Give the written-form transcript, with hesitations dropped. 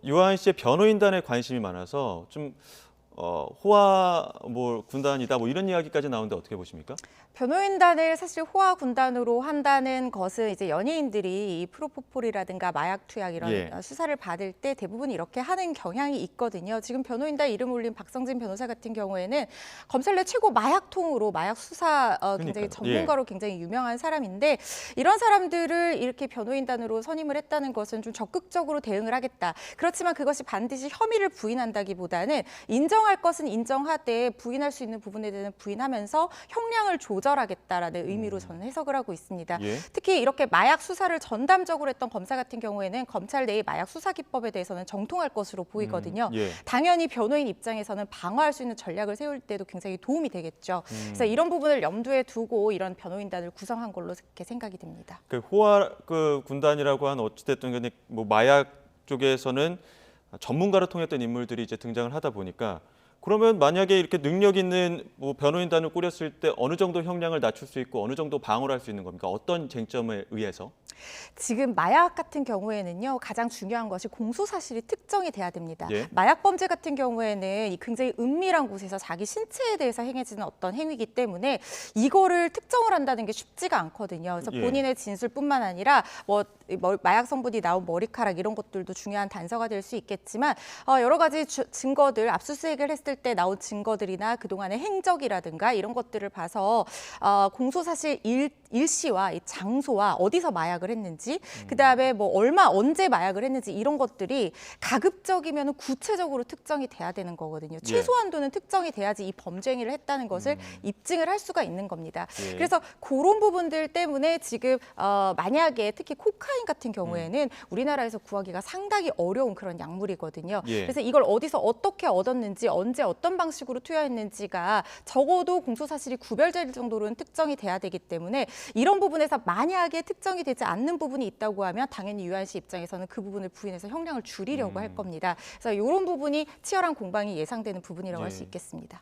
유아인 씨의 변호인단에 관심이 많아서 좀 호화 군단이다 이런 이야기까지 나오는데 어떻게 보십니까? 변호인단을 사실 호화 군단으로 한다는 것은 이제 연예인들이 이 프로포폴이라든가 마약 투약 이런 예. 수사를 받을 때 대부분 이렇게 하는 경향이 있거든요. 지금 변호인단 이름 올린 박성진 변호사 같은 경우에는 검찰 내 최고 마약통으로 마약 수사 굉장히 그러니까요. 전문가로 굉장히 유명한 사람인데 이런 사람들을 이렇게 변호인단으로 선임을 했다는 것은 좀 적극적으로 대응을 하겠다. 그렇지만 그것이 반드시 혐의를 부인한다기보다는 인정할 것은 인정하되 부인할 수 있는 부분에 대해서는 부인하면서 형량을 조절하겠다라는 의미로 저는 해석을 하고 있습니다. 예. 특히 이렇게 마약 수사를 전담적으로 했던 검사 같은 경우에는 검찰 내의 마약 수사 기법에 대해서는 정통할 것으로 보이거든요. 예. 당연히 변호인 입장에서는 방어할 수 있는 전략을 세울 때도 굉장히 도움이 되겠죠. 그래서 이런 부분을 염두에 두고 이런 변호인단을 구성한 걸로 이렇게 생각이 됩니다. 그 호화 군단이라고 한 어찌됐든 간에 마약 쪽에서는 전문가를 통했던 인물들이 이제 등장을 하다 보니까 그러면 만약에 이렇게 능력 있는 변호인단을 꾸렸을 때 어느 정도 형량을 낮출 수 있고 어느 정도 방어를 할 수 있는 겁니까? 어떤 쟁점에 의해서? 지금 마약 같은 경우에는요, 가장 중요한 것이 공소 사실이 특정이 돼야 됩니다. 예. 마약 범죄 같은 경우에는 굉장히 은밀한 곳에서 자기 신체에 대해서 행해지는 어떤 행위이기 때문에 이거를 특정을 한다는 게 쉽지가 않거든요. 그래서 예. 본인의 진술뿐만 아니라 마약 성분이 나온 머리카락 이런 것들도 중요한 단서가 될 수 있겠지만 여러 가지 증거들, 압수수색을 했을 때 나온 증거들이나 그동안의 행적이라든가 이런 것들을 봐서 공소 사실 일시와 이 장소와 어디서 마약을 했는지, 그다음에 얼마 언제 마약을 했는지 이런 것들이 가급적이면 구체적으로 특정이 돼야 되는 거거든요. 예. 최소한도는 특정이 돼야지 이 범죄 행위를 했다는 것을 입증을 할 수가 있는 겁니다. 예. 그래서 그런 부분들 때문에 지금 만약에 특히 코카인 같은 경우에는 우리나라에서 구하기가 상당히 어려운 그런 약물이거든요. 예. 그래서 이걸 어디서 어떻게 얻었는지, 언제 어떤 방식으로 투여했는지가 적어도 공소 사실이 구별될 정도로는 특정이 돼야 되기 때문에 이런 부분에서 만약에 특정이 되지 않는 부분이 있다고 하면 당연히 유한 씨 입장에서는 그 부분을 부인해서 형량을 줄이려고 할 겁니다. 그래서 이런 부분이 치열한 공방이 예상되는 부분이라고 할 수 예. 있겠습니다.